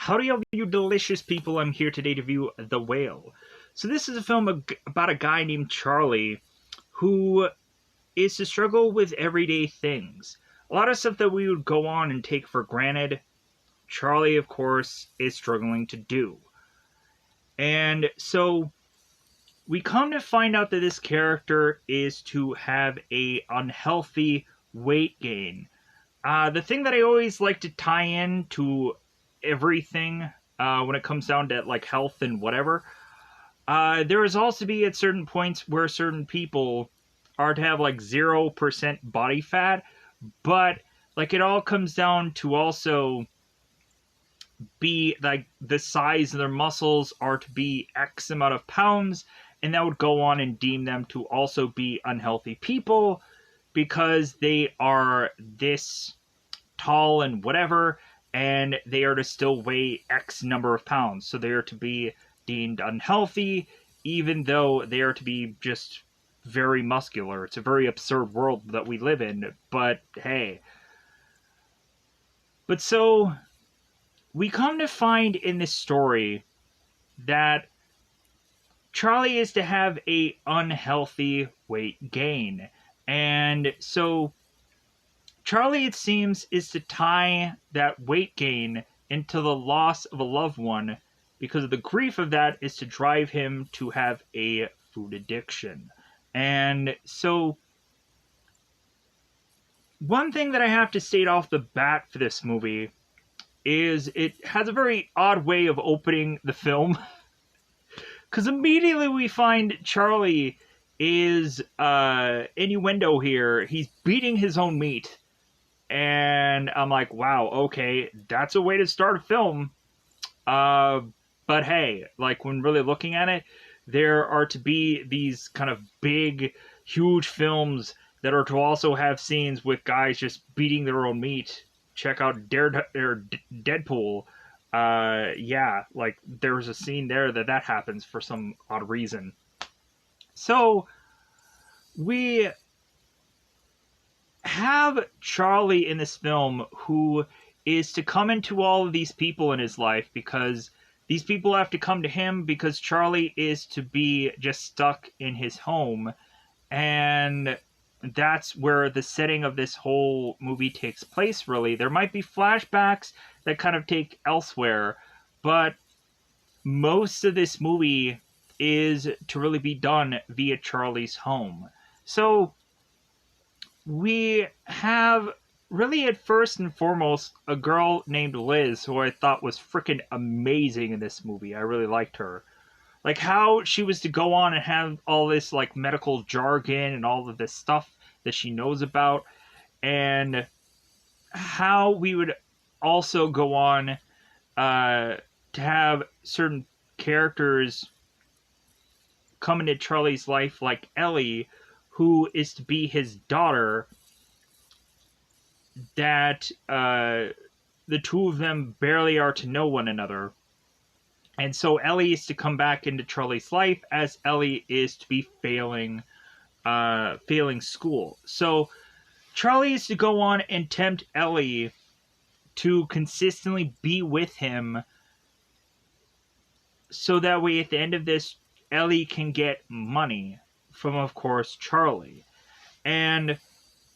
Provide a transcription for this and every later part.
Howdy, all you delicious people. I'm here today to view The Whale. So this is a film about a guy named Charlie who is to struggle with everyday things. A lot of stuff that we would go on and take for granted, Charlie, of course, is struggling to do. And so we come to find out that this character is to have a unhealthy weight gain. The thing that I always like to tie in to everything when it comes down to like health and whatever, there is also to be at certain points where certain people are to have like 0% body fat, but like it all comes down to also be like the size of their muscles are to be X amount of pounds, and that would go on and deem them to also be unhealthy people because they are this tall and whatever, and they are to still weigh X number of pounds. So they are to be deemed unhealthy, even though they are to be just very muscular. It's a very absurd world that we live in, but hey. But so we come to find in this story that Charlie is to have a unhealthy weight gain. And so Charlie, it seems, is to tie that weight gain into the loss of a loved one because of the grief of that is to drive him to have a food addiction. And so one thing that I have to state off the bat for this movie is it has a very odd way of opening the film. Because immediately we find Charlie is innuendo here. He's beating his own meat. And I'm like, wow, okay, that's a way to start a film. But hey, like when really looking at it, there are to be these kind of big, huge films that are to also have scenes with guys just beating their own meat. Check out Deadpool. Yeah, like there's a scene there that happens for some odd reason. So we have Charlie in this film who is to come into all of these people in his life because these people have to come to him because Charlie is to be just stuck in his home. And that's where the setting of this whole movie takes place, really. There might be flashbacks that kind of take elsewhere, but most of this movie is to really be done via Charlie's home. So we have really at first and foremost a girl named Liz who I thought was freaking amazing in this movie. I really liked her. Like how she was to go on and have all this like medical jargon and all of this stuff that she knows about, and how we would also go on to have certain characters come into Charlie's life like Ellie, who is to be his daughter, that the two of them barely are to know one another. And so Ellie is to come back into Charlie's life as Ellie is to be failing school. So Charlie is to go on and tempt Ellie to consistently be with him so that way at the end of this, Ellie can get money from, of course, Charlie. And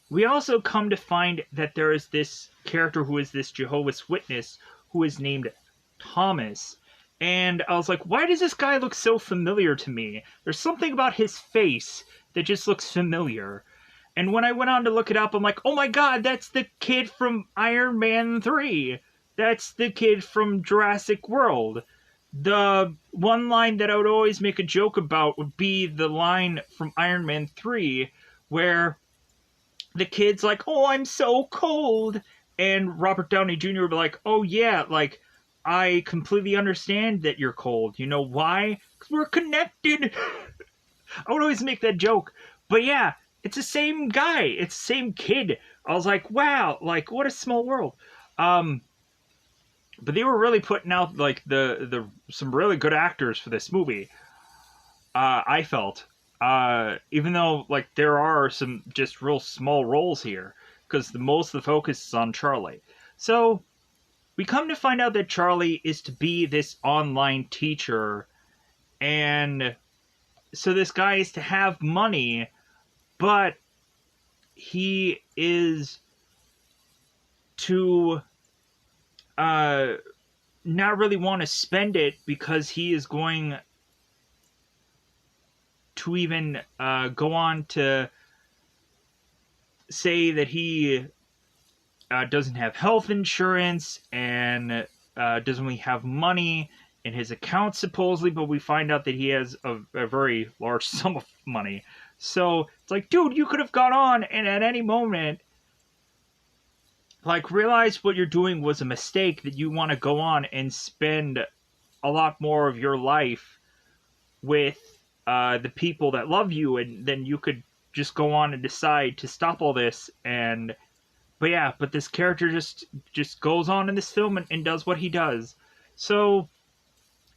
we also come to find that there is this character who is this Jehovah's Witness who is named Thomas. And I was like, why does this guy look so familiar to me? There's something about his face that just looks familiar. And when I went on to look it up, I'm like, oh my god, that's the kid from Iron Man 3. That's the kid from Jurassic World. The one line that I would always make a joke about would be the line from Iron Man 3 where the kid's like, oh, I'm so cold. And Robert Downey Jr. would be like, oh yeah, like, I completely understand that you're cold. You know why? Because we're connected. I would always make that joke. But yeah, it's the same guy. It's the same kid. I was like, wow, like, what a small world. But they were really putting out, like, the some really good actors for this movie. I felt. Even though, like, there are some just real small roles here. Because most of the focus is on Charlie. So we come to find out that Charlie is to be this online teacher, and so this guy is to have money, but he is to not really want to spend it because he is going to even go on to say that he doesn't have health insurance and doesn't really have money in his account supposedly, but we find out that he has a very large sum of money. So it's like, dude, you could have gone on and at any moment, like, realize what you're doing was a mistake, that you want to go on and spend a lot more of your life with the people that love you, and then you could just go on and decide to stop all this. And but this character just goes on in this film and does what he does. So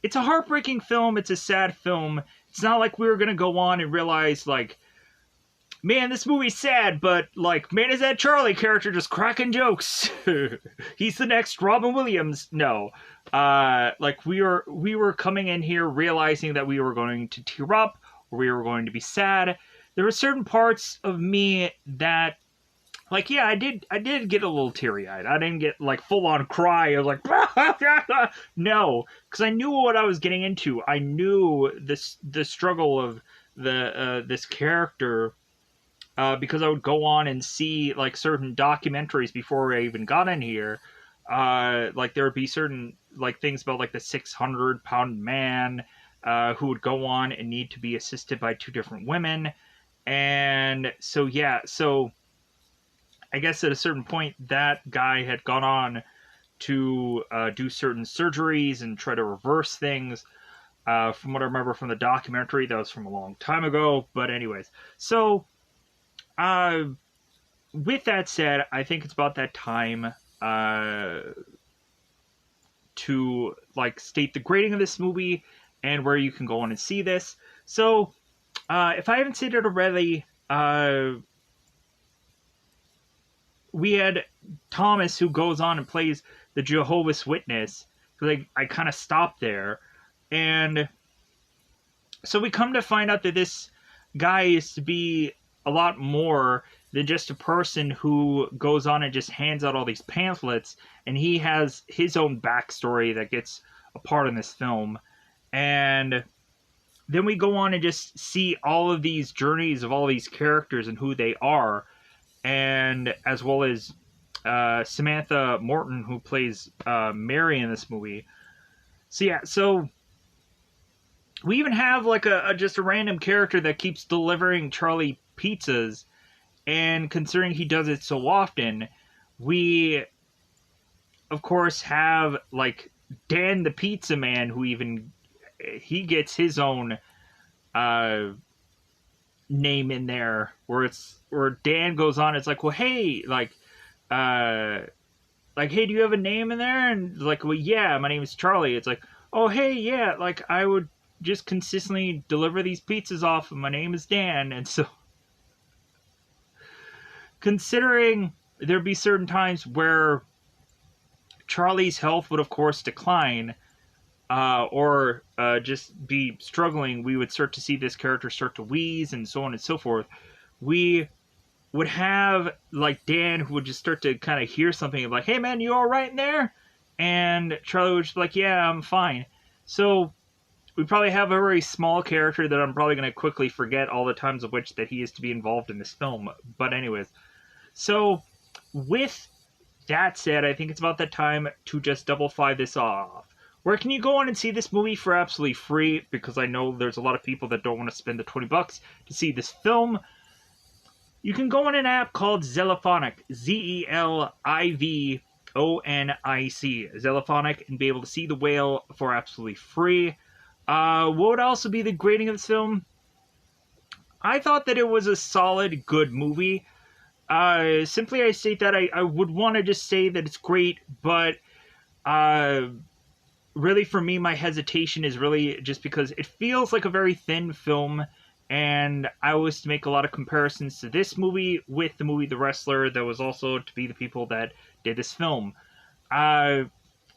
it's a heartbreaking film. It's a sad film. It's not like we were gonna go on and realize, like, man, this movie's sad, but, like, man, is that Charlie character just cracking jokes? He's the next Robin Williams. No. Like, we were coming in here realizing that we were going to tear up, or we were going to be sad. There were certain parts of me that, like, yeah, I did get a little teary-eyed. I didn't get, like, full-on cry. I was like, no, because I knew what I was getting into. I knew the struggle of this character, because I would go on and see, like, certain documentaries before I even got in here. Like, there would be certain, like, things about, like, the 600-pound man who would go on and need to be assisted by 2 different women. And so, yeah, so I guess at a certain point, that guy had gone on to do certain surgeries and try to reverse things. From what I remember from the documentary, that was from a long time ago. But anyways, so with that said, I think it's about that time to, like, state the grading of this movie and where you can go on and see this. So if I haven't said it already, we had Thomas, who goes on and plays the Jehovah's Witness. Like, I kind of stopped there. And so we come to find out that this guy is to be a lot more than just a person who goes on and just hands out all these pamphlets. And he has his own backstory that gets a part in this film. And then we go on and just see all of these journeys of all these characters and who they are. And as well as Samantha Morton, who plays Mary in this movie. So yeah, so we even have, like, just a random character that keeps delivering Charlie pizzas, and considering he does it so often, we of course have, like, Dan the Pizza Man, who even he gets his own name in there, where Dan goes on, it's like, well, hey, like, hey, do you have a name in there? And like, well, yeah, my name is Charlie. It's like, oh, hey, yeah, like, I would just consistently deliver these pizzas off, and my name is Dan. And so, considering there'd be certain times where Charlie's health would, of course, decline, or just be struggling, we would start to see this character start to wheeze and so on and so forth. We would have, like, Dan, who would just start to kind of hear something like, hey, man, you all right in there? And Charlie would just be like, yeah, I'm fine. So we probably have a very small character that I'm probably going to quickly forget all the times of which that he is to be involved in this film. But anyways, so with that said, I think it's about that time to just double fly this off. Where can you go on and see this movie for absolutely free? Because I know there's a lot of people that don't want to spend the $20 to see this film. You can go on an app called Zellophonic, Zelivonic, Zellophonic, and be able to see The Whale for absolutely free. What would also be the grading of this film? I thought that it was a solid, good movie. Simply I state that I would want to just say that it's great, but really for me, my hesitation is really just because it feels like a very thin film, and I was to make a lot of comparisons to this movie with the movie The Wrestler that was also to be the people that did this film.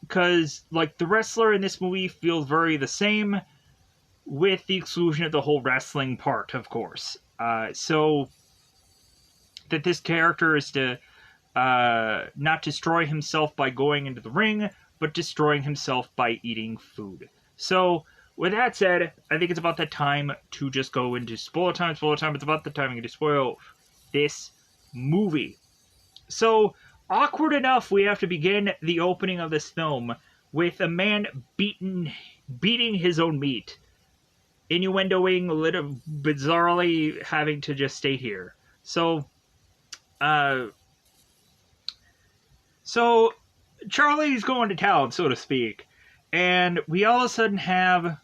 because like the wrestler in this movie feels very the same, with the exclusion of the whole wrestling part, of course. So that this character is to not destroy himself by going into the ring, but destroying himself by eating food. So, with that said, I think it's about that time to just go into spoiler time. Spoiler time. It's about the time to spoil this movie. So, awkward enough, we have to begin the opening of this film with a man beating his own meat, innuendoing, little bizarrely having to just stay here. Uh, so Charlie's going to town, so to speak, and we all of a sudden have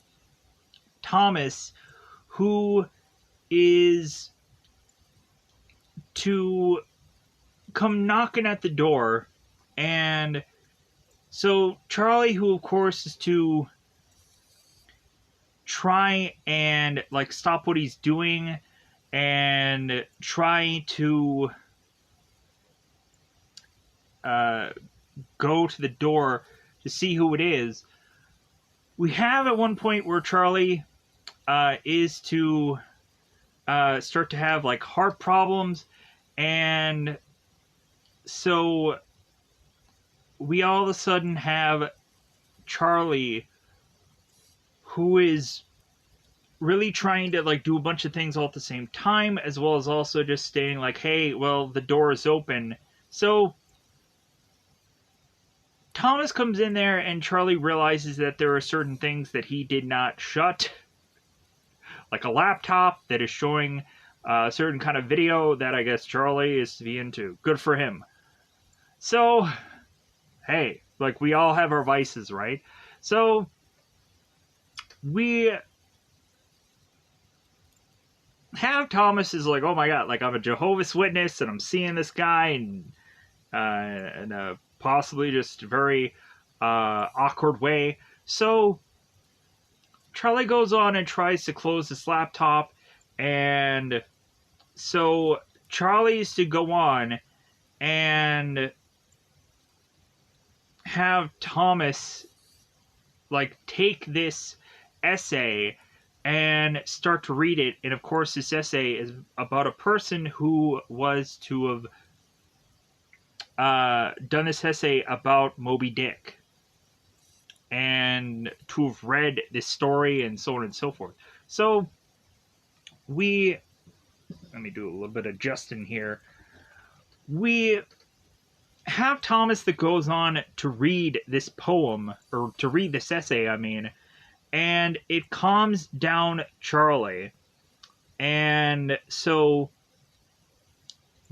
Thomas, who is to come knocking at the door, and so Charlie, who of course is to try and like stop what he's doing and try to go to the door to see who it is. We have at one point where Charlie is to start to have like heart problems, and so we all of a sudden have Charlie, who is really trying to like do a bunch of things all at the same time, as well as also just stating like, hey, well, the door is open. So Thomas comes in there and Charlie realizes that there are certain things that he did not shut, like a laptop that is showing a certain kind of video that I guess Charlie is to be into. Good for him. So, hey, like we all have our vices, right? So we have Thomas is like, oh my god, like I'm a Jehovah's Witness and I'm seeing this guy and in a possibly just very awkward way. So Charlie goes on and tries to close this laptop, and so Charlie's to go on and have Thomas like take this essay and start to read it. And of course this essay is about a person who was to have done this essay about Moby Dick and to have read this story and so on and so forth. So let me do a little bit of adjusting here. We have Thomas that goes on to read this poem, or to read this essay, I mean, and it calms down Charlie. And so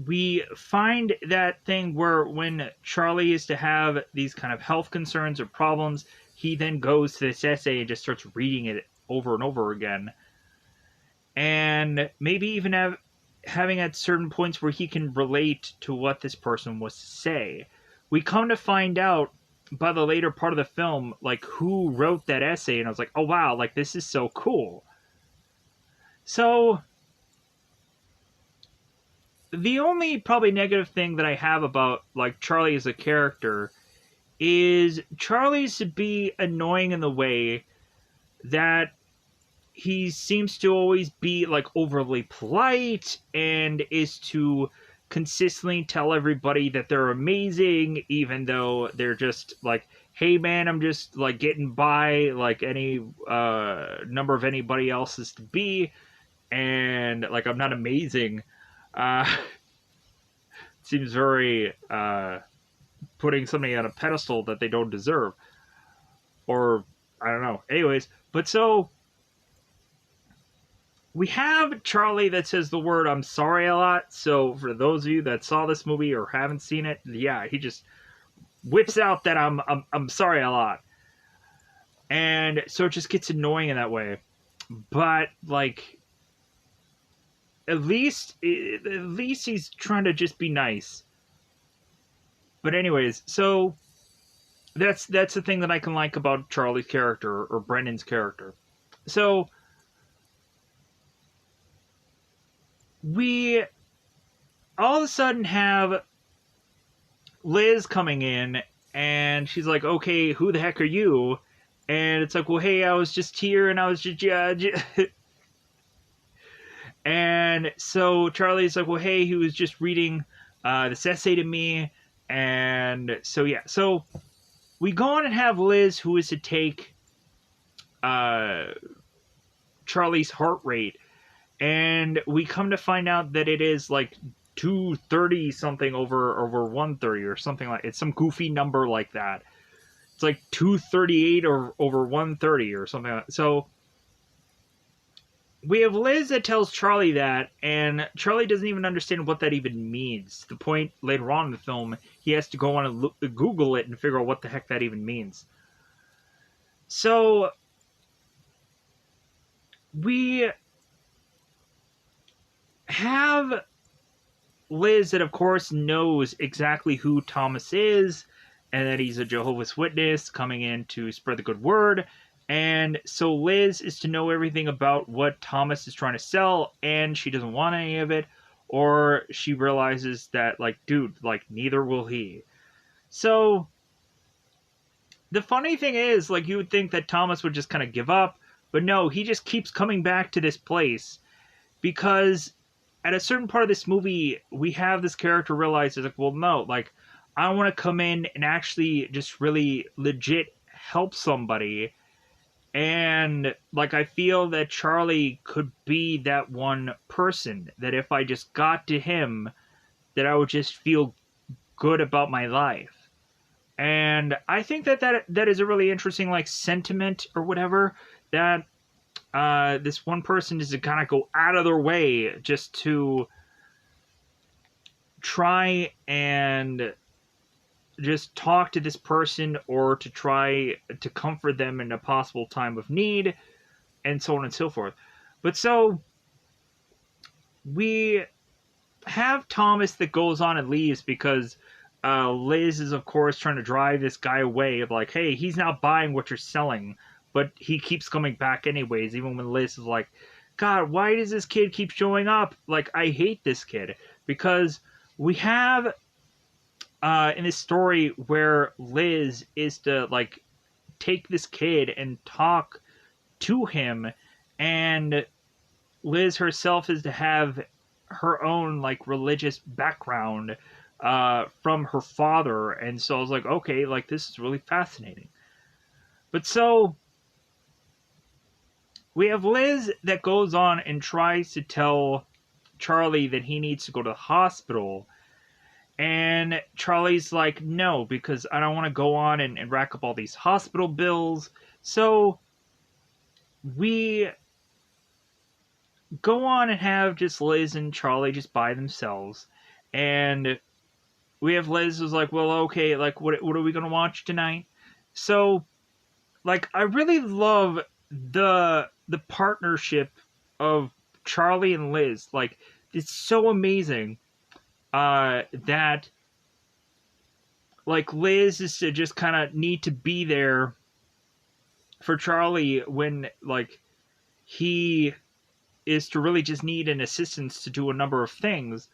we find that thing where when Charlie is to have these kind of health concerns or problems, he then goes to this essay and just starts reading it over and over again. And maybe even having at certain points where he can relate to what this person was to say. We come to find out by the later part of the film, like, who wrote that essay, and I was like, oh wow, like, this is so cool. So the only probably negative thing that I have about, like, Charlie as a character is Charlie's to be annoying in the way that he seems to always be, like, overly polite and is to consistently tell everybody that they're amazing, even though they're just like, hey man, I'm just like getting by like any number of anybody else's to be, and like I'm not amazing. Seems very putting somebody on a pedestal that they don't deserve, or I don't know. Anyways, but so we have Charlie that says the word "I'm sorry" a lot. So for those of you that saw this movie or haven't seen it, yeah, he just whips out that I'm sorry a lot, and so it just gets annoying in that way. But like, at least he's trying to just be nice. But anyways, so that's the thing that I can like about Charlie's character or Brendan's character. So we all of a sudden have Liz coming in And she's like, okay, who the heck are you? And it's like, well, hey, I was just here and I was just judge. And so Charlie's like, well, hey, he was just reading this essay to me. And so, yeah. So we go on and have Liz, who is to take uh, Charlie's heart rate. And we come to find out that it is like 230 something over 130 or something like it's some goofy number like that. It's like 238 or over 130 or something like that. So we have Liz that tells Charlie that, and Charlie doesn't even understand what that even means. To the point later on in the film, he has to go on and Google it and figure out what the heck that even means. So we have Liz that, of course, knows exactly who Thomas is, and that he's a Jehovah's Witness coming in to spread the good word. And so Liz is to know everything about what Thomas is trying to sell, and she doesn't want any of it, or she realizes that, like, dude, like, neither will he. So the funny thing is, like, you would think that Thomas would just kind of give up, but no, he just keeps coming back to this place because at a certain part of this movie, we have this character realize, like, well, no, like, I want to come in and actually just really legit help somebody. And, like, I feel that Charlie could be that one person that if I just got to him, that I would just feel good about my life. And I think that is a really interesting, like, sentiment or whatever, that this one person is to kind of go out of their way just to try and just talk to this person or to try to comfort them in a possible time of need and so on and so forth. But so we have Thomas that goes on and leaves because Liz is, of course, trying to drive this guy away of like, hey, he's not buying what you're selling, but he keeps coming back anyways, even when Liz is like, God, why does this kid keep showing up? Like, I hate this kid. Because we have in this story where Liz is to, like, take this kid and talk to him, and Liz herself is to have her own, like, religious background from her father. And so I was like, okay, like, this is really fascinating. But so we have Liz that goes on and tries to tell Charlie that he needs to go to the hospital. And Charlie's like, no, because I don't want to go on and rack up all these hospital bills. So we go on and have just Liz and Charlie just by themselves. And we have Liz who's like, well, okay, like, what are we going to watch tonight? So, like, I really love the partnership of Charlie and Liz. Like, it's so amazing that, like, Liz is to just kind of need to be there for Charlie when, like, he is to really just need an assistance to do a number of things.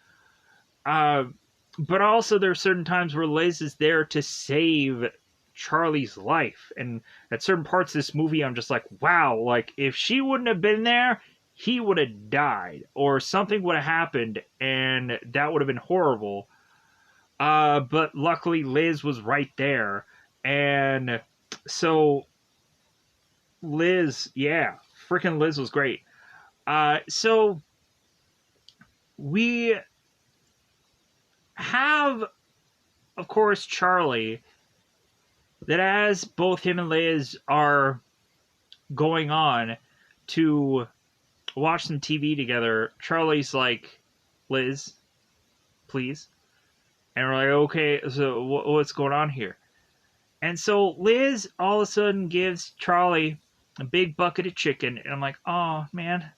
But also there are certain times where Liz is there to save Charlie's life. And at certain parts of this movie, I'm just like, wow, like, if she wouldn't have been there, he would have died. Or something would have happened, and that would have been horrible. But luckily, Liz was right there. And so, Liz, yeah, freaking Liz was great. So, we have, of course, Charlie, that as both him and Liz are going on to watch some TV together, Charlie's like, Liz, please. And we're like, okay, so what's going on here? And so Liz all of a sudden gives Charlie a big bucket of chicken. And I'm like, oh, man.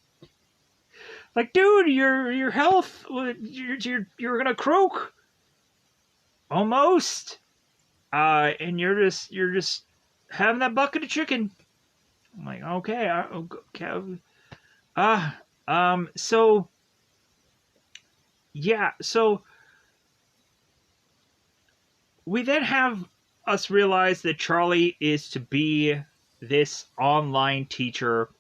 Like, dude, your health, you're going to croak. Almost. And you're just having that bucket of chicken. I'm like, okay, so yeah, so we then have us realize that Charlie is to be this online teacher,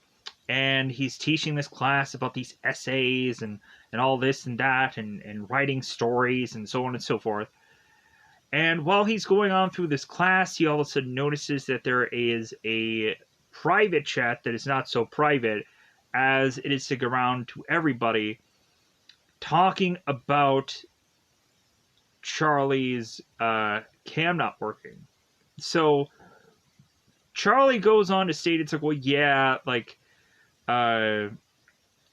and he's teaching this class about these essays and all this and that, and writing stories and so on and so forth. And while he's going on through this class, he all of a sudden notices that there is a private chat that is not so private, as it is to go around to everybody, talking about Charlie's cam not working. So Charlie goes on to state, it's like, well, yeah, like,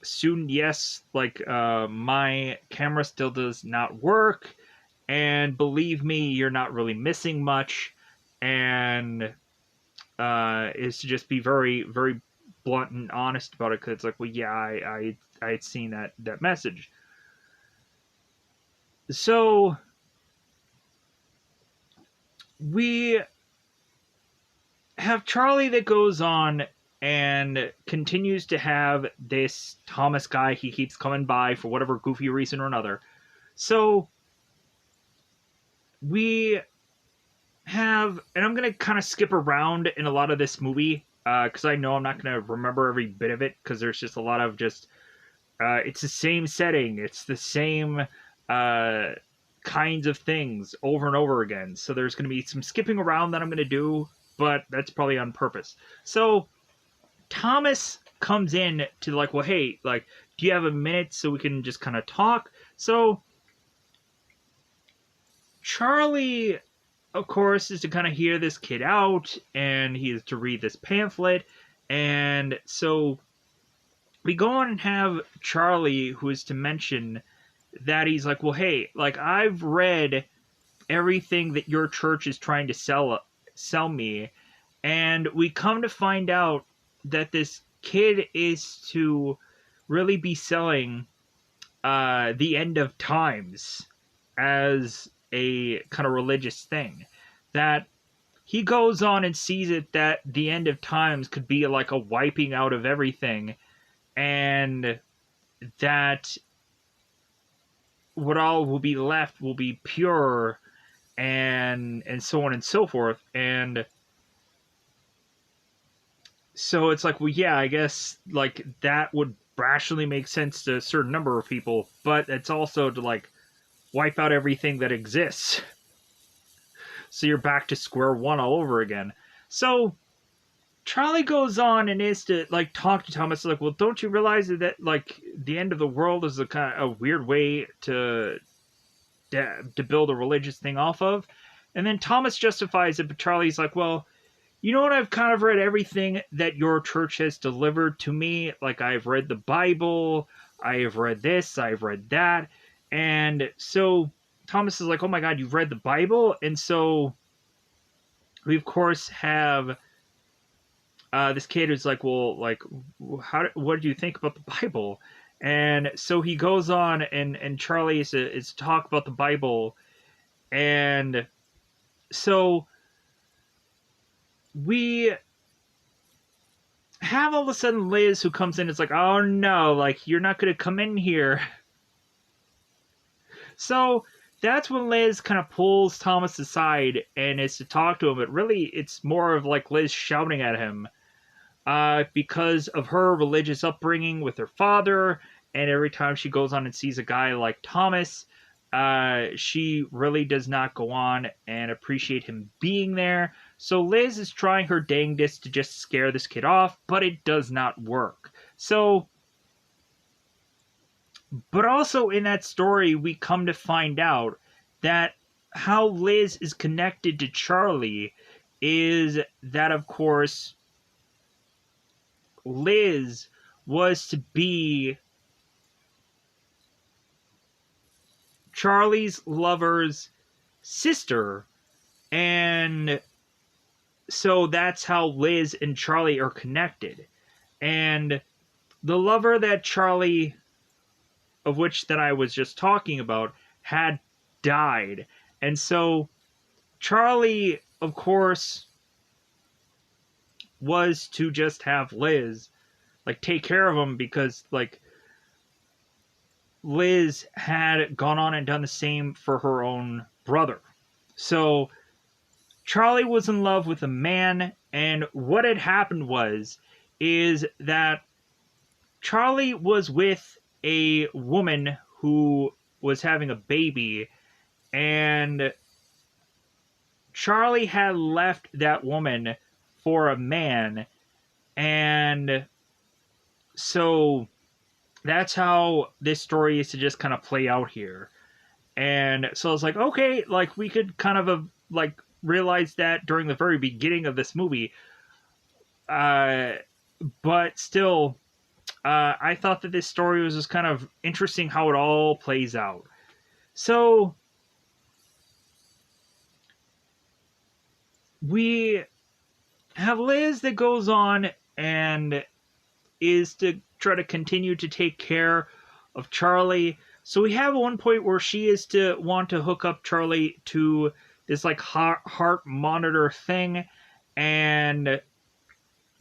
soon, yes, like, my camera still does not work, and believe me, you're not really missing much, and is to just be very, very blunt and honest about it, because it's like, well, yeah, I had seen that message. So we have Charlie that goes on and continues to have this Thomas guy he keeps coming by for whatever goofy reason or another. So we have, and I'm going to kind of skip around in a lot of this movie, because I know I'm not going to remember every bit of it, because there's just a lot of just, it's the same setting, it's the same kinds of things over and over again. So there's going to be some skipping around that I'm going to do, but that's probably on purpose. So Thomas comes in to like, well, hey, like, do you have a minute so we can just kind of talk? So Charlie, of course, is to kind of hear this kid out, and he is to read this pamphlet. And so we go on and have Charlie, who is to mention that he's like, well, hey, like, I've read everything that your church is trying to sell me, and we come to find out that this kid is to really be selling the end of times as a kind of religious thing. That he goes on and sees it that the end of times could be like a wiping out of everything, and that what all will be left will be pure, and so on and so forth. And so it's like, well, yeah, I guess like that would rationally make sense to a certain number of people, but it's also to like wipe out everything that exists. So you're back to square one all over again. So Charlie goes on and is to like talk to Thomas, like, well, don't you realize that like the end of the world is a kind of a weird way to build a religious thing off of? And then Thomas justifies it, but Charlie's like, well, you know what? I've kind of read everything that your church has delivered to me. Like, I've read the Bible, I have read this, I've read that. And so Thomas is like, oh my God, you've read the Bible? And so we, of course, have this kid who's like, well, like, what do you think about the Bible? And so he goes on, and Charlie is to talk about the Bible. And so we have all of a sudden Liz, who comes in, it's like, oh no, like, you're not going to come in here. So that's when Liz kind of pulls Thomas aside and is to talk to him, but really it's more of like Liz shouting at him because of her religious upbringing with her father, and every time she goes on and sees a guy like Thomas, she really does not go on and appreciate him being there. So Liz is trying her dangest to just scare this kid off, but it does not work. So, but also in that story, we come to find out that how Liz is connected to Charlie is that, of course, Liz was to be Charlie's lover's sister, and so that's how Liz and Charlie are connected. And the lover that Charlie, of which that I was just talking about, had died. And so Charlie, of course, was to just have Liz, like, take care of him, because, like, Liz had gone on and done the same for her own brother. So Charlie was in love with a man, and what had happened is that Charlie was with a woman who was having a baby, and Charlie had left that woman for a man, and so that's how this story is to just kind of play out here. And so I was like, okay, like we could kind of like realize that during the very beginning of this movie, uh, but still, I thought that this story was just kind of interesting how it all plays out. So we have Liz that goes on and is to try to continue to take care of Charlie. So we have one point where she is to want to hook up Charlie to this like heart monitor thing, and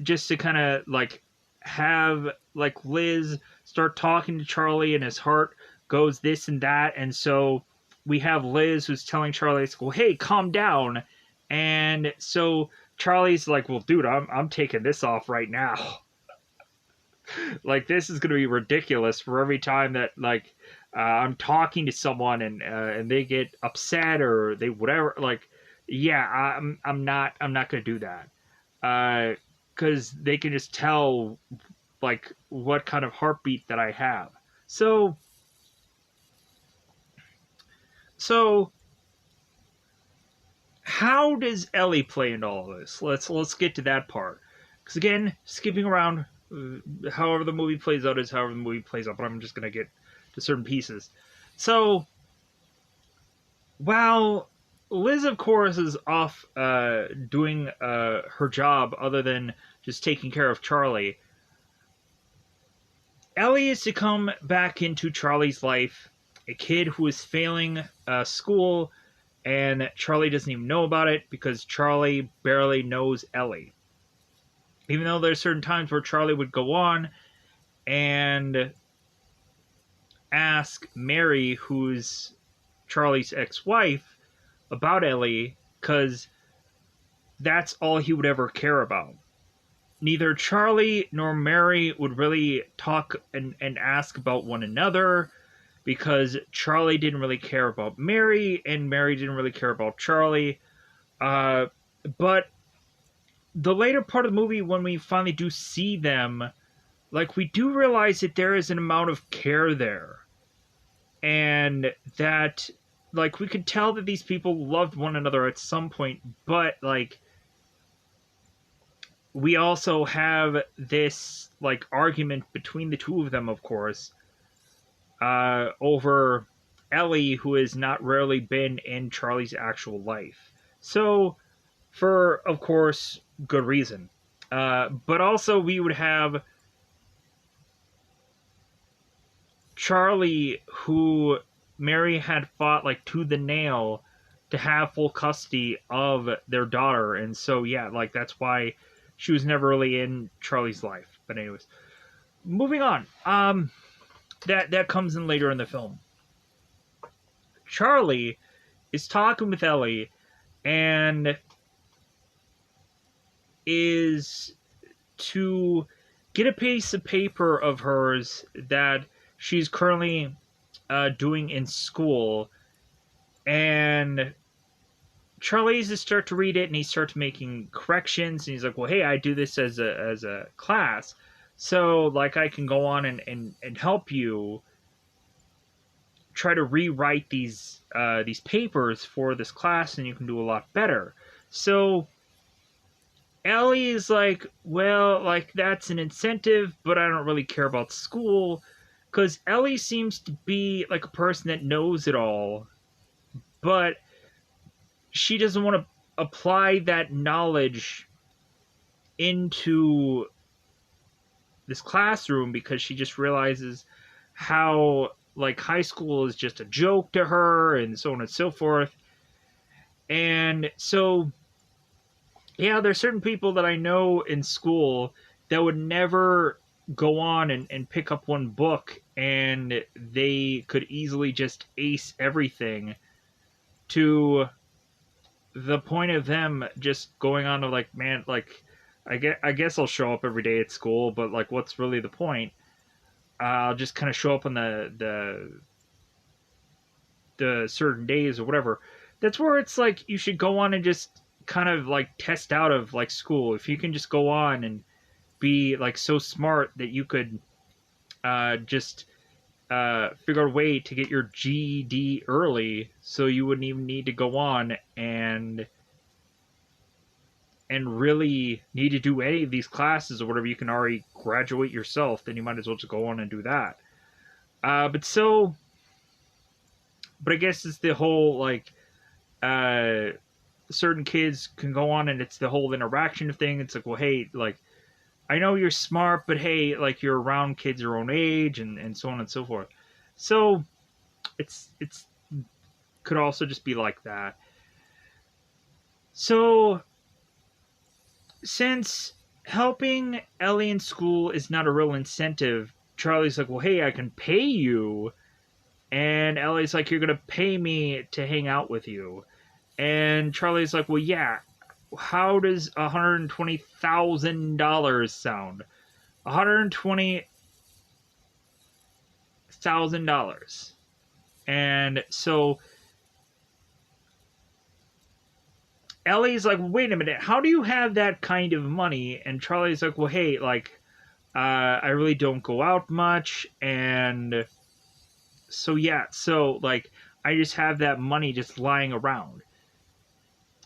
just to kind of like have like Liz start talking to Charlie, and his heart goes this and that, and so we have Liz who's telling Charlie, "Well, hey, calm down," and so Charlie's like, "Well, dude, I'm taking this off right now." Like, this is gonna be ridiculous for every time that like I'm talking to someone and they get upset or they whatever. Like, yeah, I'm not gonna do that. Because they can just tell like what kind of heartbeat that I have. So how does Ellie play into all of this? Let's get to that part. Because again, skipping around, however the movie plays out is however the movie plays out. But I'm just gonna get to certain pieces. So while Liz, of course, is off doing her job other than just taking care of Charlie, Ellie is to come back into Charlie's life, a kid who is failing school, and Charlie doesn't even know about it because Charlie barely knows Ellie. Even though there's certain times where Charlie would go on and ask Mary, who's Charlie's ex-wife, about Ellie, because that's all he would ever care about. Neither Charlie nor Mary would really talk and ask about one another, because Charlie didn't really care about Mary, and Mary didn't really care about Charlie. But the later part of the movie, when we finally do see them, like, we do realize that there is an amount of care there. And that, like, we could tell that these people loved one another at some point, but, like, we also have this, like, argument between the two of them, of course, over Ellie, who has not rarely been in Charlie's actual life. So, for, of course, good reason. But also, we would have Charlie, who Mary had fought, like, to the nail to have full custody of their daughter. And so, yeah, like, that's why she was never really in Charlie's life. But anyways, moving on. That comes in later in the film. Charlie is talking with Ellie and is to get a piece of paper of hers that she's currently doing in school, and Charlie's to start to read it, and he starts making corrections, and he's like, well, hey, I do this as a class, so like I can go on and help you try to rewrite these papers for this class, and you can do a lot better. So Ellie is like, well, like, that's an incentive, but I don't really care about school, because Ellie seems to be like a person that knows it all, but she doesn't want to apply that knowledge into this classroom because she just realizes how, like, high school is just a joke to her, and so on and so forth. And so, yeah, there's certain people that I know in school that would never go on and pick up one book, and they could easily just ace everything to the point of them just going on to like, man, like, I guess I'll show up every day at school, but like, what's really the point? I'll just kind of show up on the certain days or whatever. That's where it's like you should go on and just kind of like test out of like school. If you can just go on and be like so smart that you could just figure out a way to get your GED early, so you wouldn't even need to go on and really need to do any of these classes or whatever. You can already graduate yourself, then you might as well just go on and do that. But I guess it's the whole like certain kids can go on and it's the whole interaction thing. It's like, well, hey, like, I know you're smart, but hey, like, you're around kids your own age and so on and so forth. So it's could also just be like that. So since helping Ellie in school is not a real incentive, Charlie's like, well, hey, I can pay you. And Ellie's like, you're going to pay me to hang out with you. And Charlie's like, well, yeah, how does $120,000 sound? $120,000. And so Ellie's like, wait a minute, how do you have that kind of money? And Charlie's like, well, hey, like, I really don't go out much. And so, yeah, so, like, I just have that money just lying around.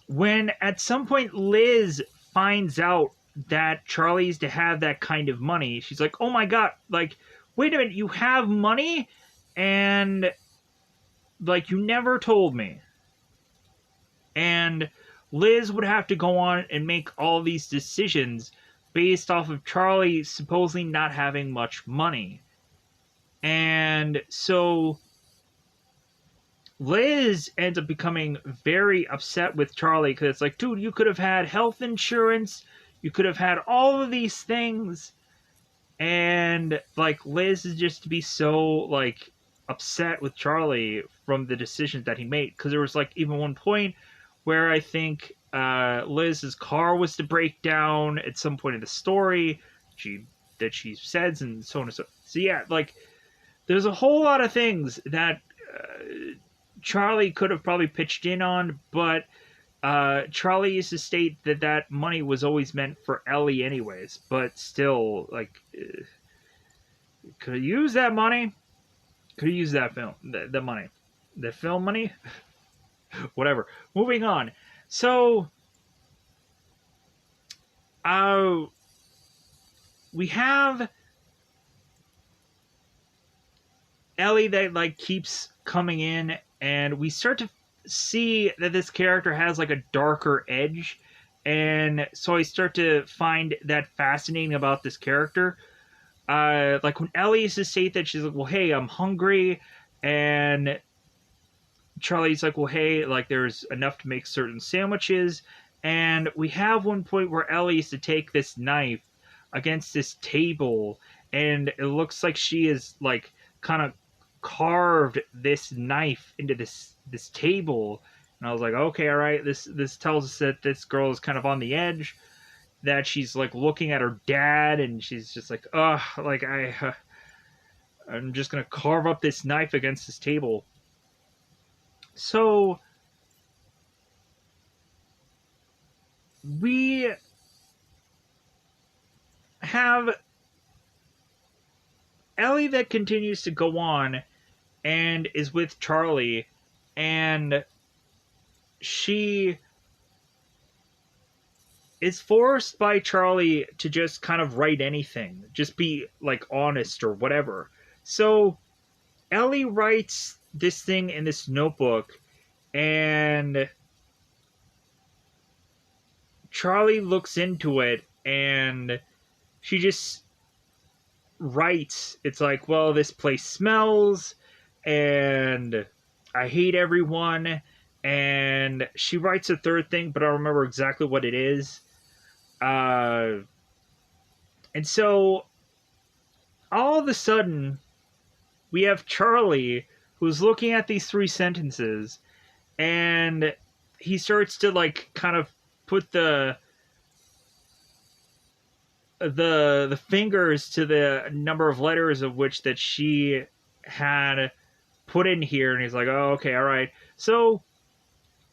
When at some point Liz finds out that Charlie's to have that kind of money, she's like, oh my god, like, wait a minute, you have money? And, like, you never told me. And Liz would have to go on and make all these decisions based off of Charlie supposedly not having much money. And so Liz ends up becoming very upset with Charlie because it's like, dude, you could have had health insurance, you could have had all of these things, and like Liz is just to be so like upset with Charlie from the decisions that he made, because there was like even one point where I think Liz's car was to break down at some point in the story, that she says, and so on and so. So yeah, like there's a whole lot of things that Charlie could have probably pitched in on, but Charlie used to state that that money was always meant for Ellie anyways, but still, like, could have used that money. Could have used that the money. The film money? Whatever. Moving on. So, we have Ellie that, like, keeps coming in, and we start to see that this character has like a darker edge, and so I start to find that fascinating about this character. Like when Ellie used to say that, she's like, well, hey, I'm hungry, and Charlie's like, well, hey, like there's enough to make certain sandwiches. And we have one point where Ellie used to take this knife against this table, and it looks like she is like kind of carved this knife into this table. And I was like, okay, all right, this tells us that this girl is kind of on the edge, that she's like looking at her dad, and she's just like, ugh, like I'm just gonna carve up this knife against this table. So we have Ellie that continues to go on and is with Charlie, and she is forced by Charlie to just kind of write anything, just be like honest or whatever. So Ellie writes this thing in this notebook, and Charlie looks into it, and she just writes, it's like, well, this place smells, and I hate everyone. And she writes a third thing, but I don't remember exactly what it is. And so all of a sudden we have Charlie who's looking at these three sentences, and he starts to like kind of put the fingers to the number of letters of which that she had put in here, and he's like, oh, okay, all right. So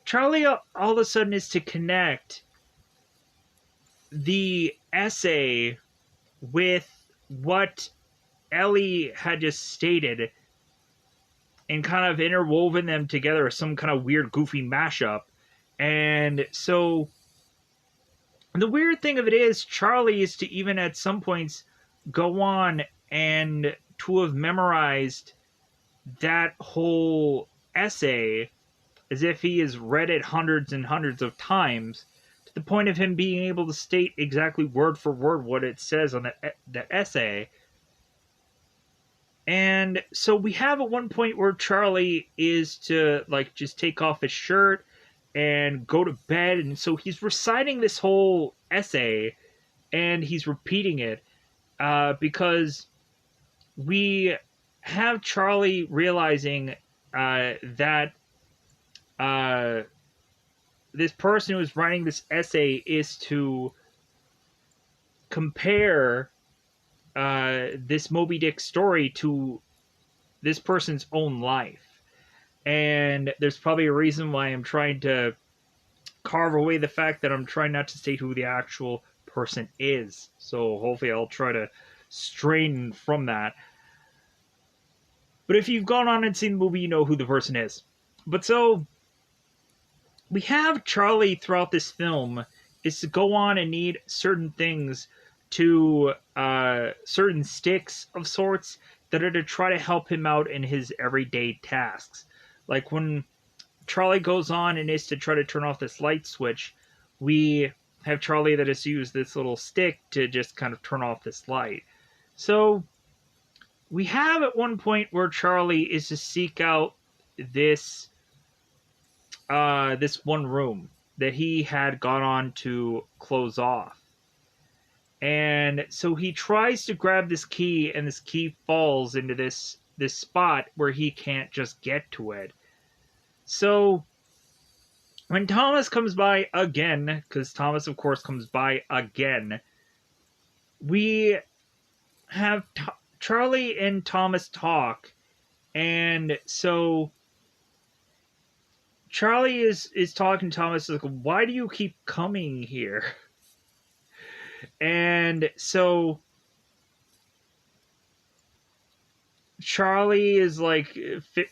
Charlie all of a sudden is to connect the essay with what Ellie had just stated and kind of interwoven them together, some kind of weird, goofy mashup. And so the weird thing of it is, Charlie is to even at some points go on and to have memorized that whole essay as if he has read it hundreds and hundreds of times, to the point of him being able to state exactly word for word what it says on the essay. And so we have at one point where Charlie is to like just take off his shirt and go to bed, and so he's reciting this whole essay and he's repeating it because we have Charlie realizing that this person who is writing this essay is to compare this Moby Dick story to this person's own life. And there's probably a reason why I'm trying to carve away the fact that I'm trying not to state who the actual person is. So hopefully I'll try to strain from that. But if you've gone on and seen the movie, you know who the person is. But so we have Charlie throughout this film is to go on and need certain things to certain sticks of sorts that are to try to help him out in his everyday tasks. Like when Charlie goes on and is to try to turn off this light switch, we have Charlie that has used this little stick to just kind of turn off this light. So we have at one point where Charlie is to seek out this this one room that he had gone on to close off. And so he tries to grab this key, and this key falls into this spot where he can't just get to it. So when Thomas comes by again, because Thomas of course comes by again, we have Charlie and Thomas talk. And so Charlie is talking to Thomas, like, why do you keep coming here? And so Charlie is like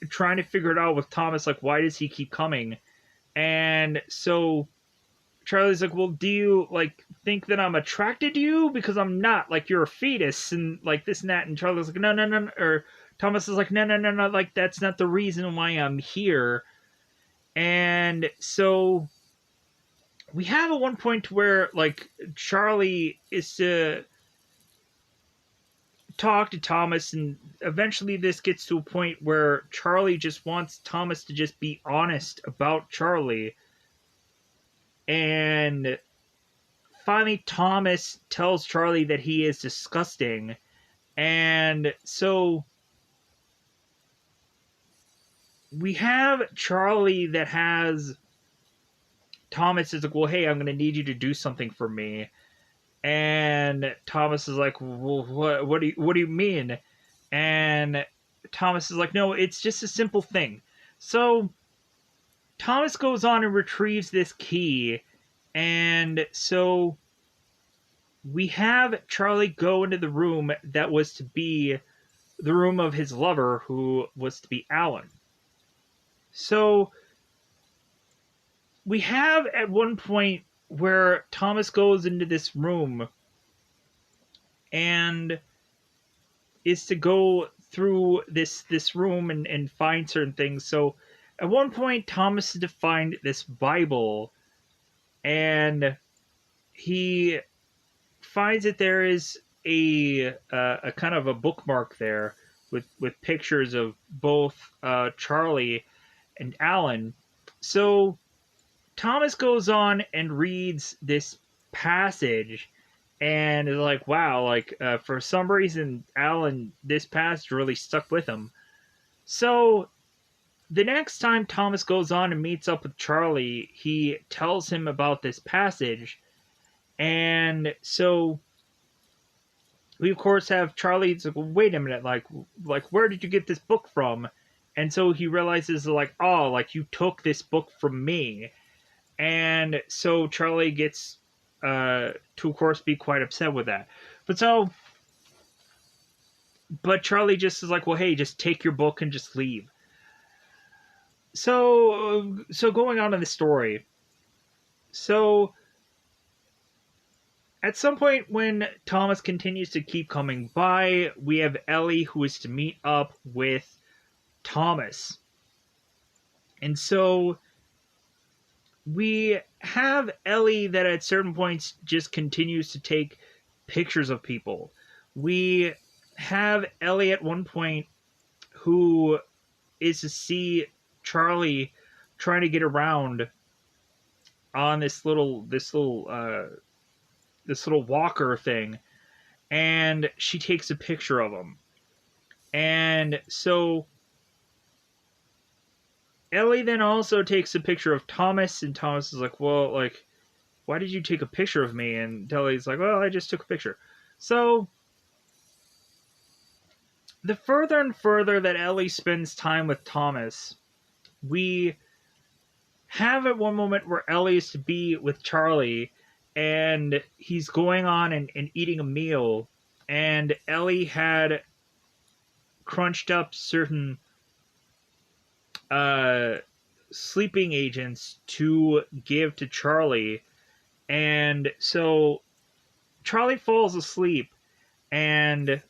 trying to figure it out with Thomas, like, why does he keep coming? And so Charlie's like, well, do you like think that I'm attracted to you? Because I'm not, like, you're a fetus and like this and that. And Charlie's like, no. Or Thomas is like, no, like that's not the reason why I'm here. And so we have at one point where like Charlie is to talk to Thomas, and eventually this gets to a point where Charlie just wants Thomas to just be honest about Charlie. And finally Thomas tells Charlie that he is disgusting. And so we have Charlie that has Thomas is like, well, hey, I'm going to need you to do something for me. And Thomas is like, well, what do you mean? And Thomas is like, no, it's just a simple thing. So Thomas goes on and retrieves this key. And so we have Charlie go into the room that was to be the room of his lover, who was to be Alan. So we have at one point where Thomas goes into this room and is to go through this room and find certain things. So at one point Thomas is to find this Bible, and he finds that there is a kind of a bookmark there with pictures of both Charlie and Alan. So Thomas goes on and reads this passage and is like, wow, like for some reason Alan, this passage really stuck with him. So the next time Thomas goes on and meets up with Charlie, he tells him about this passage. And so we of course have Charlie's like, well, wait a minute, like where did you get this book from? And so he realizes like, oh, like you took this book from me. And so Charlie gets to of course be quite upset with that. But so but Charlie just is like, well, hey, just take your book and just leave. So going on in the story. So at some point when Thomas continues to keep coming by, we have Ellie who is to meet up with Thomas. And so we have Ellie that at certain points just continues to take pictures of people. We have Ellie at one point who is to see Charlie trying to get around on this little walker thing, and she takes a picture of him. And so Ellie then also takes a picture of Thomas, and Thomas is like, well, like, why did you take a picture of me? And Ellie's like, well, I just took a picture. So the further and further that Ellie spends time with Thomas, we have at one moment where Ellie is to be with Charlie, and he's going on and eating a meal, and Ellie had crunched up certain sleeping agents to give to Charlie, and so Charlie falls asleep, and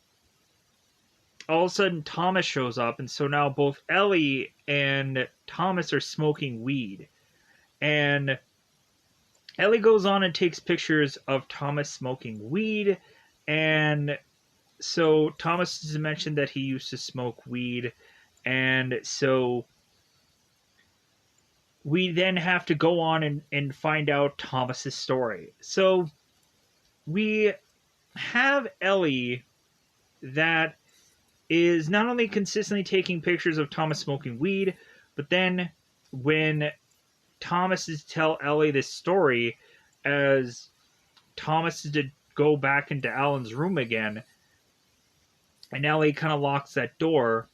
all of a sudden Thomas shows up, and so now both Ellie and Thomas are smoking weed. And Ellie goes on and takes pictures of Thomas smoking weed, and so Thomas has mentioned that he used to smoke weed, and so we then have to go on and find out Thomas's story. So we have Ellie that is not only consistently taking pictures of Thomas smoking weed, but then when Thomas is to tell Ellie this story, as Thomas is to go back into Alan's room again, and Ellie kind of locks that door,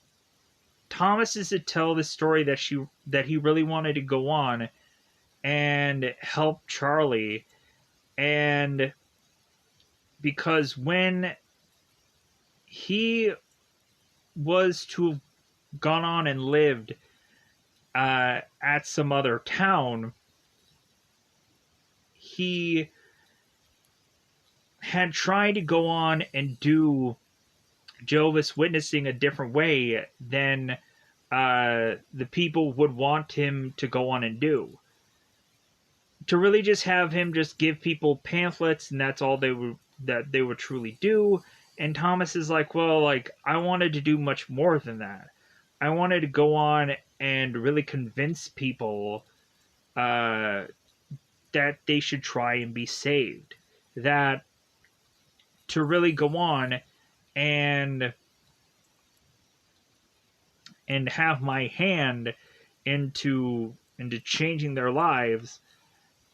Thomas is to tell the story that he really wanted to go on and help Charlie, and because when he was to have gone on and lived at some other town, he had tried to go on and do Jehovah's Witnessing a different way than the people would want him to go on and do. To really just have him just give people pamphlets, and that's all they would truly do. And Thomas is like, well, like, I wanted to do much more than that. I wanted to go on and really convince people that they should try and be saved. That to really go on and have my hand into changing their lives,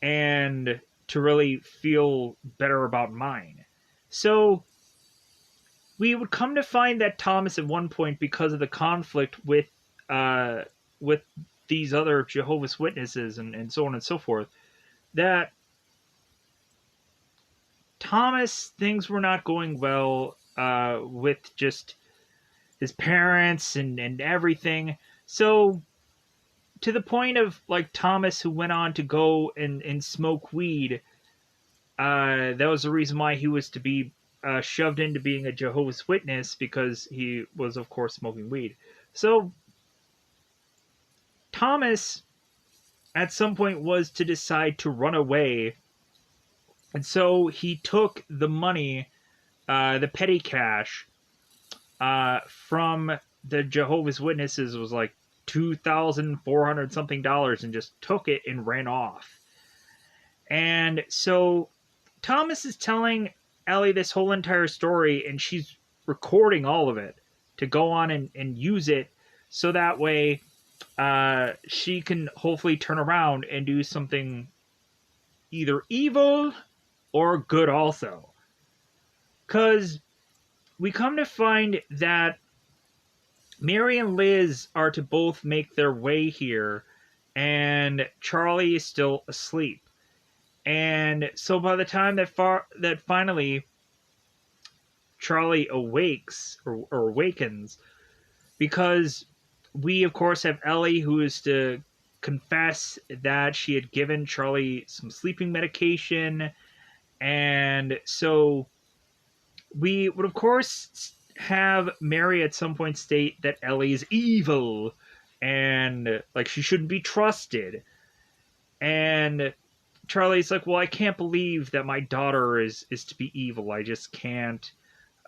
and to really feel better about mine. So we would come to find that Thomas at one point, because of the conflict with these other Jehovah's Witnesses and so on and so forth, that Thomas, things were not going well with just his parents and everything. So to the point of like Thomas, who went on to go and smoke weed, that was the reason why he was to be shoved into being a Jehovah's Witness, because he was, of course, smoking weed. So Thomas, at some point, was to decide to run away, and so he took the money, the petty cash, from the Jehovah's Witnesses. It was like $2,400 something, and just took it and ran off. And so Thomas is telling Ellie this whole entire story, and she's recording all of it to go on and use it, so that way she can hopefully turn around and do something either evil or good also. Because we come to find that Mary and Liz are to both make their way here, and Charlie is still asleep. And so by the time that finally Charlie awakes or awakens, because we of course have Ellie who is to confess that she had given Charlie some sleeping medication, and so we would of course have Mary at some point state that Ellie is evil and like she shouldn't be trusted. And Charlie's like, well, I can't believe that my daughter is to be evil. I just can't.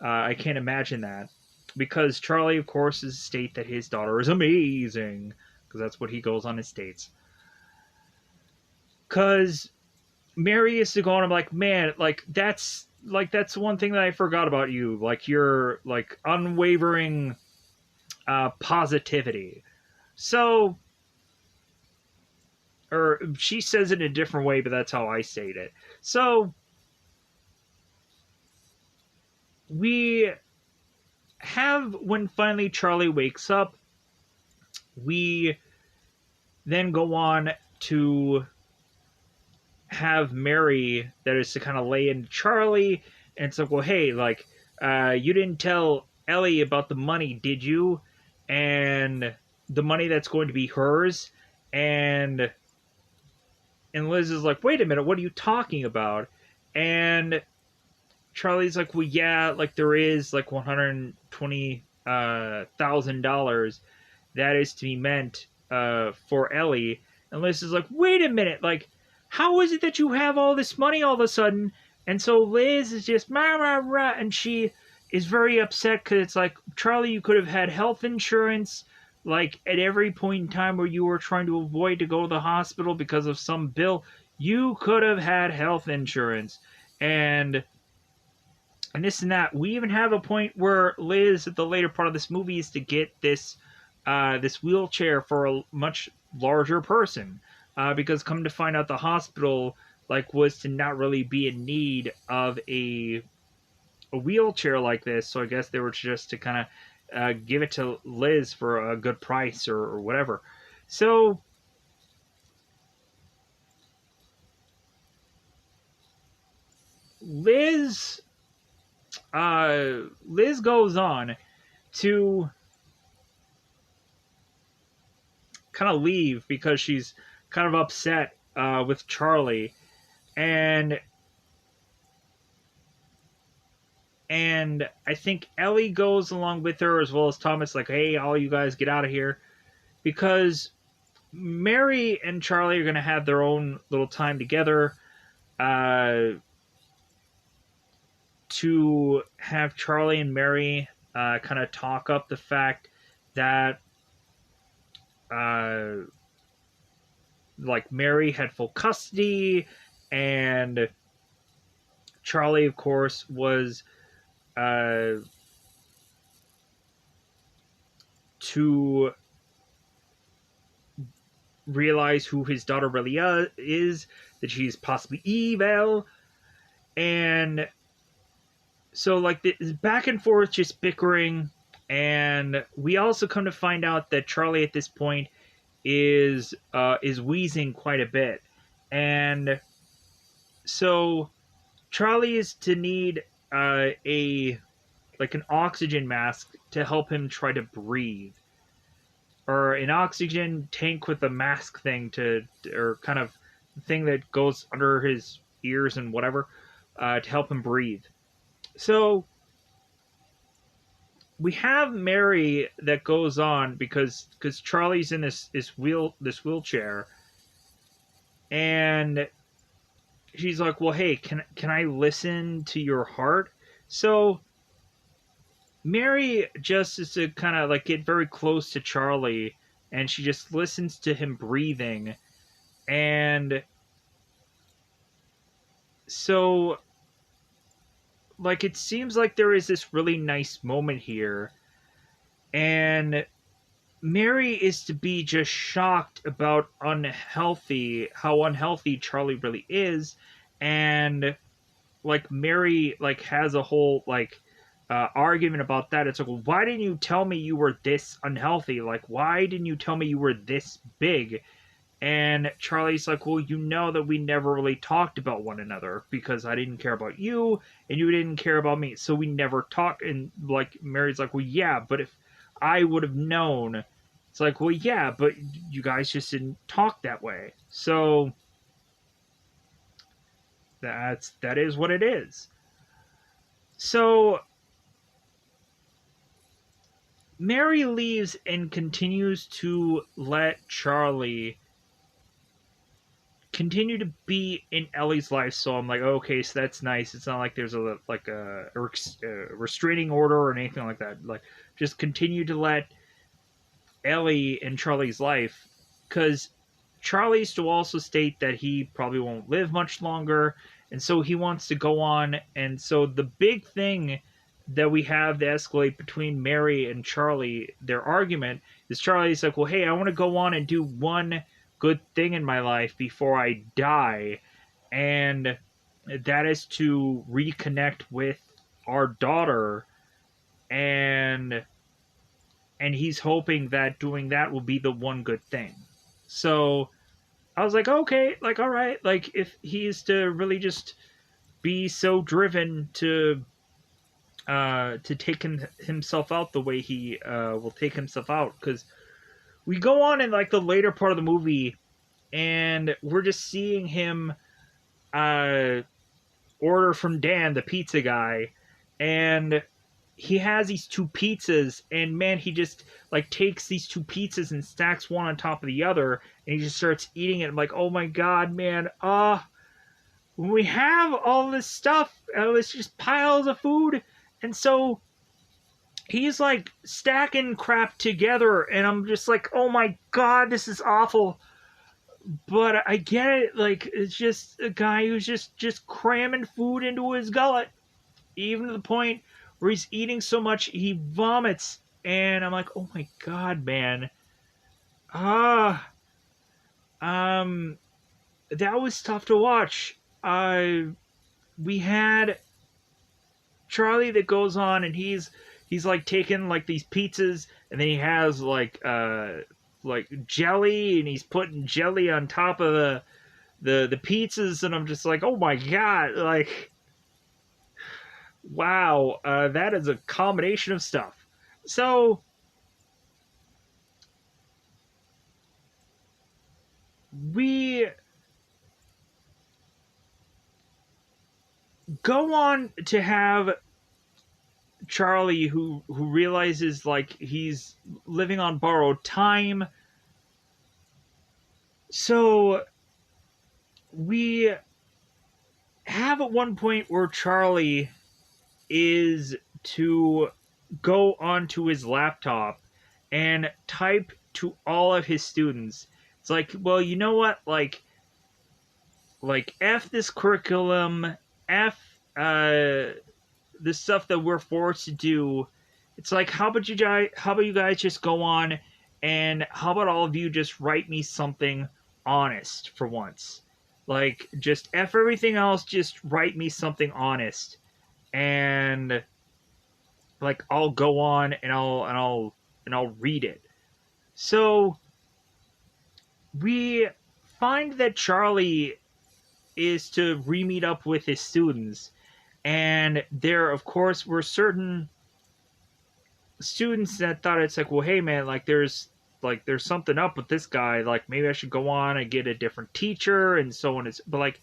I can't imagine that, because Charlie, of course, is state that his daughter is amazing, because that's what he goes on and states. Because Mary is to go on, I'm like, man, that's one thing that I forgot about you, like your like unwavering positivity. So, or she says it in a different way, but that's how I state it. So we have, when finally Charlie wakes up, we then go on to have Mary that is to kind of lay into Charlie, and it's like, well, hey, like, you didn't tell Ellie about the money, did you? And the money that's going to be hers, and Liz is like, wait a minute, what are you talking about? And Charlie's like, well, yeah, like there is like $120,000 that is to be meant for Ellie. And Liz is like, wait a minute, like, how is it that you have all this money all of a sudden? And so Liz is just rah rah rah, and she is very upset because it's like, Charlie, you could have had health insurance. Like at every point in time where you were trying to avoid to go to the hospital because of some bill, you could have had health insurance. And this and that. We even have a point where Liz, at the later part of this movie, is to get this wheelchair for a much larger person, because come to find out, the hospital like was to not really be in need of a wheelchair like this. So I guess they were just to kind of give it to Liz for a good price or whatever. So Liz Liz goes on to kind of leave because she's kind of upset with Charlie, and I think Ellie goes along with her as well as Thomas, like, hey, all you guys get out of here, because Mary and Charlie are going to have their own little time together, uh, to have Charlie and Mary kind of talk up the fact that uh, like Mary had full custody, and Charlie, of course, was uh, to realize who his daughter really is, that she's possibly evil, and so like this back and forth, just bickering. And we also come to find out that Charlie at this point is wheezing quite a bit, and so Charlie is to need a like an oxygen mask to help him try to breathe, or an oxygen tank with a mask thing to, or kind of thing that goes under his ears and whatever, to help him breathe. So we have Mary that goes on because Charlie's in this wheelchair, and she's like, well, hey, can I listen to your heart? So Mary just is to kind of like get very close to Charlie, and she just listens to him breathing. And so like it seems like there is this really nice moment here, and Mary is to be just shocked about how unhealthy Charlie really is, and like Mary like has a whole like argument about that. It's like, well, why didn't you tell me you were this unhealthy? Like, why didn't you tell me you were this big? And Charlie's like, well, you know that we never really talked about one another because I didn't care about you and you didn't care about me. So we never talked. And like, Mary's like, well, yeah, but if I would have known, it's like, well, yeah, but you guys just didn't talk that way. So that is what it is. So Mary leaves and continues to let Charlie continue to be in Ellie's life. So I'm like, okay, so that's nice. It's not like there's a restraining order or anything like that. Like, just continue to let Ellie in Charlie's life, because Charlie's to also state that he probably won't live much longer, and so he wants to go on. And so the big thing that we have to escalate between Mary and Charlie, their argument is Charlie's like, well, hey, I want to go on and do one good thing in my life before I die, and that is to reconnect with our daughter, and he's hoping that doing that will be the one good thing. So I was like, okay, like, all right, like, if he's to really just be so driven to take himself out the way he will take himself out, because we go on in like the later part of the movie and we're just seeing him uh order from Dan, the pizza guy, and he has these two pizzas, and man, he just like takes these two pizzas and stacks one on top of the other, and he just starts eating it. I'm like, oh my god, man, when we have all this stuff, it's just piles of food, and so he's like stacking crap together, and I'm just like, oh my god, this is awful. But I get it, like, it's just a guy who's just cramming food into his gullet, even to the point where he's eating so much he vomits. And I'm like, oh my god, man. Ah, um, that was tough to watch. We had Charlie that goes on, and he's like taking like these pizzas, and then he has like jelly, and he's putting jelly on top of the pizzas, and I'm just like, oh my god, like, wow, that is a combination of stuff. So we go on to have Charlie who realizes like he's living on borrowed time. So we have at one point where Charlie is to go onto his laptop and type to all of his students. It's like, well, you know what? Like F this curriculum, F the stuff that we're forced to do. It's like, how about you guys just go on, and how about all of you just write me something honest for once? Like, just F everything else, just write me something honest. And like, I'll go on and I'll read it. So we find that Charlie is to re-meet up with his students, and there of course were certain students that thought, it's like, well, hey man, like there's something up with this guy, like maybe I should go on and get a different teacher, and so on. But like,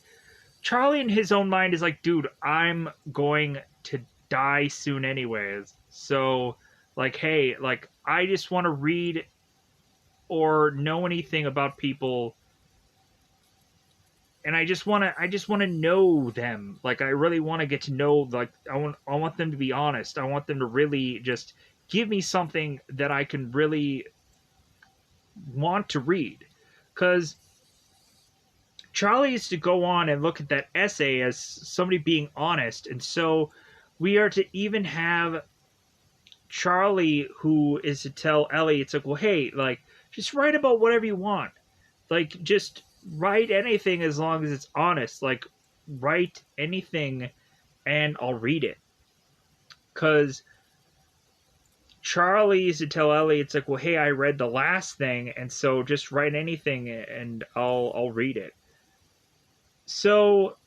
Charlie in his own mind is like, dude, I'm going to die soon anyways, so like, hey, like, I just want to read or know anything about people, and I just want to know them. Like, I really want to get to know, like, I want them to be honest. I want them to really just give me something that I can really want to read. Cuz Charlie is to go on and look at that essay as somebody being honest, and so we are to even have Charlie, who is to tell Ellie, it's like, well, hey, like, just write about whatever you want. Like, just write anything as long as it's honest. Like, write anything and I'll read it. Because Charlie is to tell Ellie, it's like, well, hey, I read the last thing, and so just write anything and I'll read it. So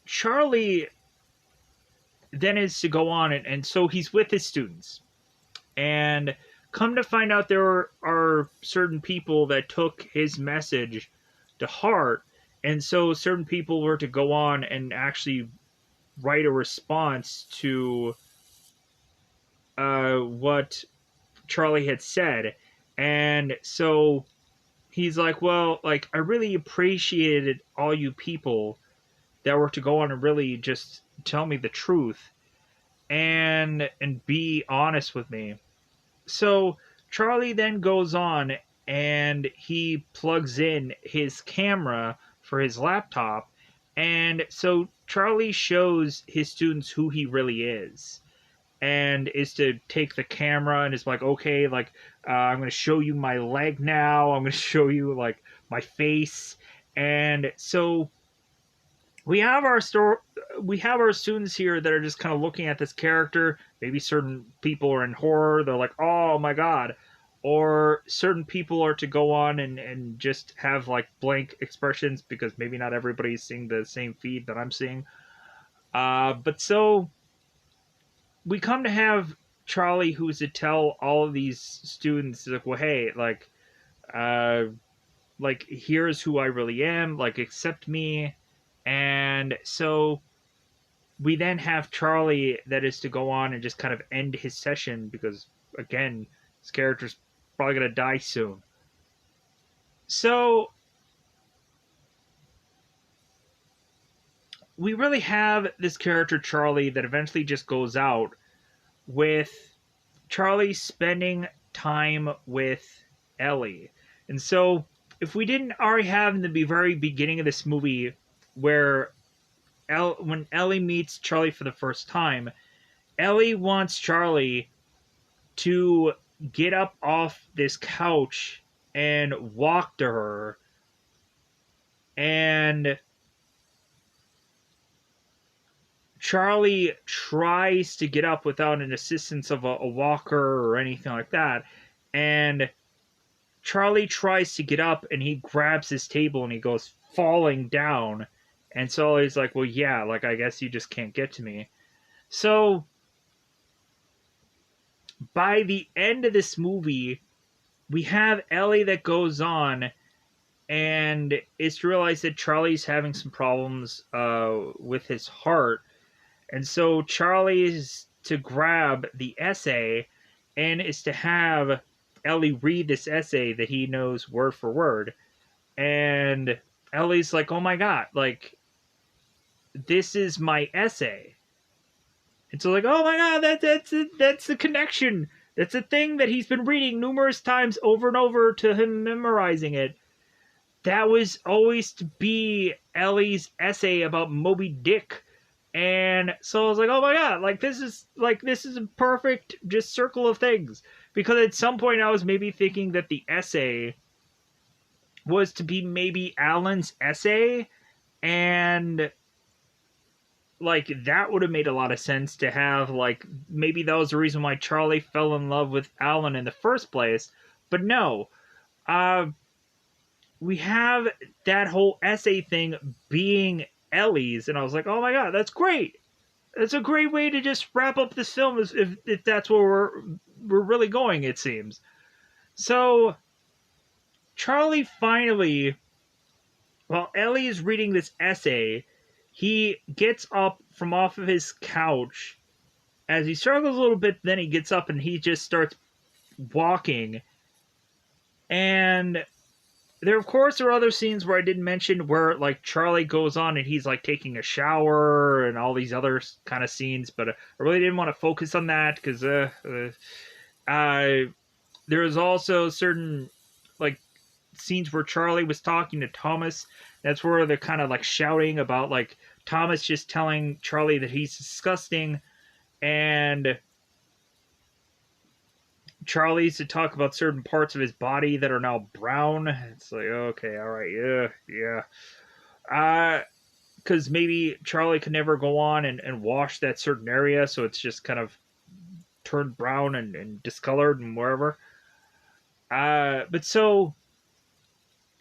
Charlie then is to go on, and so he's with his students. And come to find out, there are certain people that took his message to heart. And so certain people were to go on and actually write a response to what Charlie had said. And so he's like, well, like, I really appreciated all you people that were to go on and really just tell me the truth and be honest with me. So Charlie then goes on and he plugs in his camera for his laptop. And so Charlie shows his students who he really is, and is to take the camera and is like, okay, like, I'm going to show you my leg now. I'm going to show you, like, my face. And so we have our students here that are just kind of looking at this character. Maybe certain people are in horror, they're like, oh my god. Or certain people are to go on and just have like blank expressions, because maybe not everybody's seeing the same feed that I'm seeing. But so we come to have Charlie, who's to tell all of these students, like, well, hey, like, here's who I really am, like, accept me. And so we then have Charlie that is to go on and just kind of end his session, because, again, his character's probably going to die soon. So we really have this character, Charlie, that eventually just goes out, with Charlie spending time with Ellie. And so if we didn't already have in the very beginning of this movie, where when Ellie meets Charlie for the first time, Ellie wants Charlie to get up off this couch and walk to her. And Charlie tries to get up without an assistance of a walker or anything like that. And Charlie tries to get up and he grabs his table and he goes falling down. And so he's like, well, yeah, like, I guess you just can't get to me. So by the end of this movie, we have Ellie that goes on, and it's realized that Charlie's having some problems with his heart. And so Charlie is to grab the essay and is to have Ellie read this essay that he knows word for word. And Ellie's like, oh my god, like, this is my essay. And so, like, oh my god, that's the connection. That's a thing that he's been reading numerous times over and over to him memorizing it. That was always to be Ellie's essay about Moby Dick. And so I was like, oh my god, like, this is a perfect just circle of things. Because at some point I was maybe thinking that the essay was to be maybe Alan's essay, and like, that would have made a lot of sense to have, like, maybe that was the reason why Charlie fell in love with Alan in the first place. But no, we have that whole essay thing being Ellie's, and I was like, oh my god, that's great. That's a great way to just wrap up this film, if that's where we're really going, it seems. So Charlie finally, while Ellie is reading this essay, he gets up from off of his couch. As he struggles a little bit, then he gets up and he just starts walking. And there, of course, are other scenes where I didn't mention, where, like, Charlie goes on and he's, like, taking a shower and all these other kind of scenes, but I really didn't want to focus on that, because there was also certain, like, scenes where Charlie was talking to Thomas. That's where they're kind of like shouting about like Thomas just telling Charlie that he's disgusting, and Charlie's to talk about certain parts of his body that are now brown. It's like, okay, all right, yeah. Because maybe Charlie could never go on and wash that certain area, so it's just kind of turned brown and discolored and wherever. But so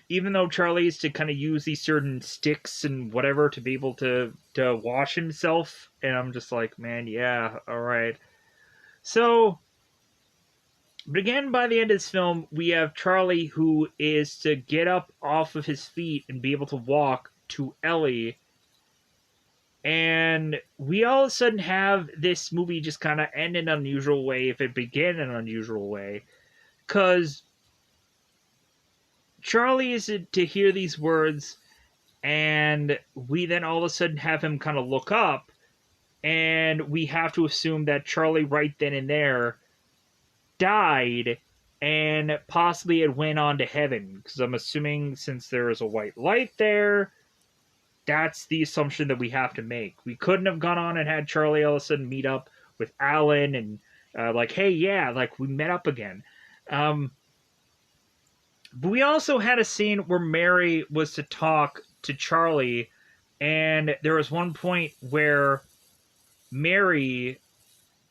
even though Charlie is to kind of use these certain sticks and whatever to be able to wash himself, and I'm just like, man, yeah, all right. So, but again, by the end of this film, we have Charlie who is to get up off of his feet and be able to walk to Ellie. And we all of a sudden have this movie just kind of end in an unusual way if it began in an unusual way. Because Charlie is to hear these words, and we then all of a sudden have him kind of look up, and we have to assume that Charlie right then and there died and possibly it went on to heaven, because I'm assuming since there is a white light there, that's the assumption that we have to make. We couldn't have gone on and had Charlie all of a sudden meet up with Alan and like, hey, yeah, like we met up again. But we also had a scene where Mary was to talk to Charlie, and there was one point where Mary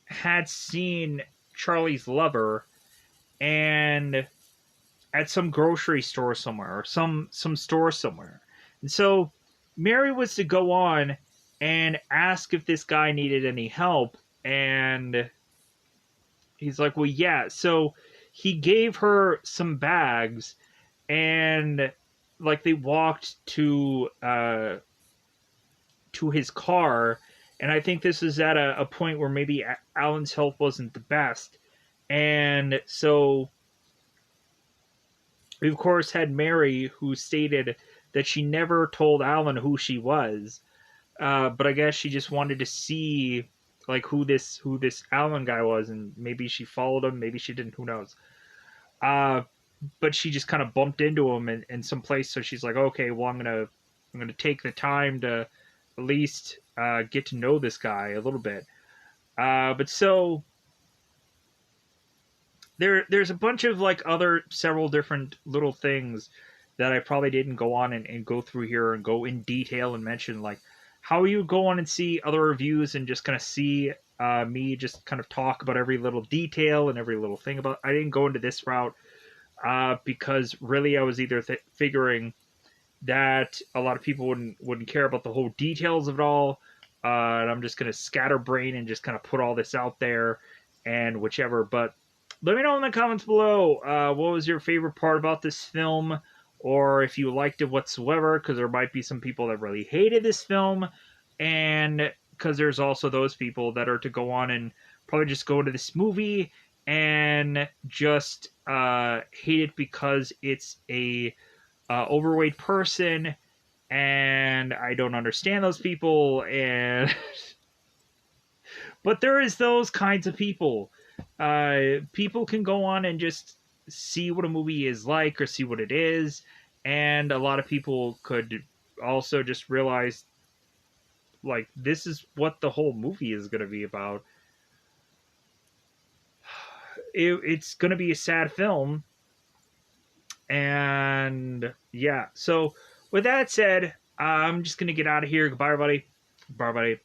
had seen Charlie's lover and at some grocery store somewhere or some store somewhere. And so Mary was to go on and ask if this guy needed any help, and he's like, well, yeah. So he gave her some bags, and like they walked to his car, and I think this is at a point where maybe Alan's health wasn't the best, and so we of course had Mary, who stated that she never told Alan who she was, but I guess she just wanted to see like who this Alan guy was, and maybe she followed him, maybe she didn't, who knows. But she just kind of bumped into him in some place, so she's like, okay, well, I'm gonna take the time to at least get to know this guy a little bit. But so there's a bunch of like other several different little things that I probably didn't go on and go through here and go in detail and mention, like how you go on and see other reviews and just kind of see me just kind of talk about every little detail and every little thing about. I didn't go into this route because really I was either figuring that a lot of people wouldn't care about the whole details of it all, and I'm just gonna scatterbrain and just kind of put all this out there and whichever. But let me know in the comments below what was your favorite part about this film, or if you liked it whatsoever, because there might be some people that really hated this film, and because there's also those people that are to go on and probably just go into this movie and just hate it because it's a overweight person, and I don't understand those people, and but there is those kinds of people. People can go on and just see what a movie is like or see what it is, and a lot of people could also just realize like this is what the whole movie is going to be about. It's going to be a sad film, and yeah. So with that said, I'm just going to get out of here. Goodbye, everybody. Bye, everybody.